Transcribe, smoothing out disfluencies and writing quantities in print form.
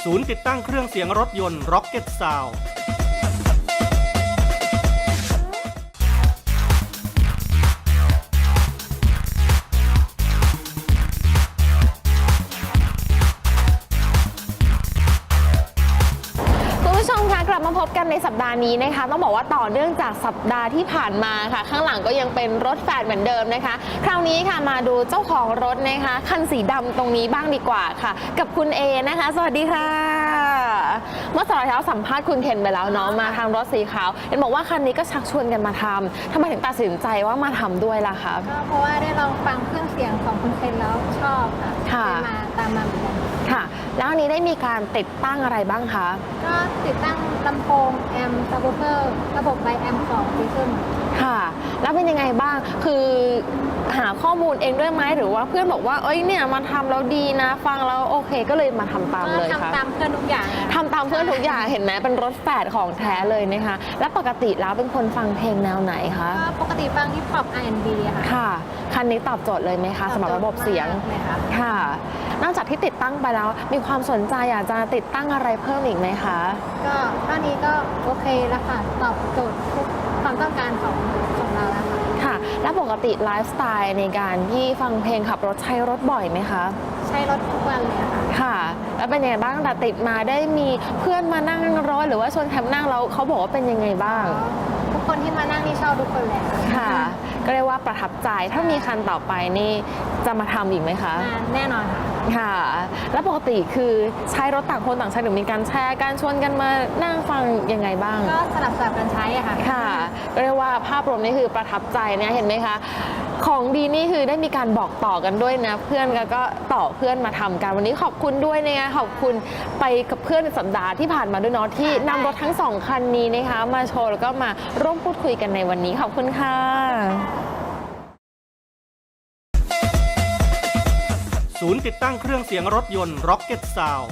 ศูนย์ติดตั้งเครื่องเสียงรถยนต์ Rocket Soundกลับมาพบกันในสัปดาห์นี้นะคะต้องบอกว่าต่อเนื่องจากสัปดาห์ที่ผ่านมาค่ะข้างหลังก็ยังเป็นรถแฝดเหมือนเดิมนะคะคราวนี้ค่ะมาดูเจ้าของรถนะคะคันสีดำตรงนี้บ้างดีกว่าค่ะกับคุณเอนะคะสวัสดีค่ะเมื่อสัปดาห์ที่แล้วสัมภาษณ์คุณเคนไปแล้วเนาะมาทางรถสีขาวเห็นบอกว่าคันนี้ก็ชักชวนกันมาทำทำไมถึงตัดสินใจว่ามาทำด้วยล่ะคะก็เพราะว่าได้ลองฟังเครื่องเสียงของคุณเคนแล้วชอบค่ะมาตามมาเหมือนกันค่ะแล้วอันนี้ได้มีการติดตั้งอะไรบ้างคะก็ติดตั้งลำโพงแอมป์ซับวูฟเฟอร์ระบบไบแอมป์ของดีเซลค่ะแล้วเป็นยังไงบ้างคือหาข้อมูลเองด้วยไหมหรือว่าเพื่อนบอกว่าเอ้ยเนี่ยมาทำแล้วดีนะฟังแล้วโอเคก็เลยมาทำตามเลยค่ะทำตามเพื่อนทุกอย่างทำตามเพื่อนทุกอย่างเห็นไหมเป็นรถแฝดของแท้เลยนะคะแล้วปกติแล้วเป็นคนฟังเพลงแนวไหนคะก็ปกติฟังฮิปฮอป R&B ค่ะค่ะคันนี้ตอบโจทย์เลยไหมคะสำหรับระบบเสียงค่ะนอกจากที่ติดตั้งไปแล้วมีความสนใจอยากจะติดตั้งอะไรเพิ่มอีกไหมคะก็เท่านี้ก็โอเคแล้วค่ะตอบโจทย์ทุกความต้องการของเราแล้วค่ะแล้วปกติไลฟ์สไตล์ในการที่ฟังเพลงขับรถใช้รถบ่อยไหมคะใช้รถทุกวันเลยค่ะแล้วเป็นยังไงบ้างแต่ติดมาได้มีเพื่อนมานั่งรถหรือว่าชวนแคมนั่งแล้วเขาบอกว่าเป็นยังไงบ้างทุกคนที่มานั่งนี่ชอบทุกคนเลยค่ะก็เรียกว่าประทับใจถ้ามีคันต่อไปนี่จะมาทำอีกไหมคะแน่นอนค่ะแล้วปกติคือใช้รถต่างคนต่างใช้หรือมีการแชร์การชวนกันมานั่งฟังยังไงบ้างก็สลับกันใช้ค่ะค่ะก็เรียกว่าภาพรวมนี่คือประทับใจเนี่ยเห็นไหมคะของดีนี่คือได้มีการบอกต่อกันด้วยนะเพื่อนก็ต่อเพื่อนมาทำกันวันนี้ขอบคุณด้วยนะคะขอบคุณไปกับเพื่อนสัปดาห์ที่ผ่านมาด้วยเนาะที่นำรถทั้งสองคันนี้นะคะมาโชว์แล้วก็มาร่วมพูดคุยกันในวันนี้ขอบคุณค่ะศูนย์ติดตั้งเครื่องเสียงรถยนต์ Rocket Sound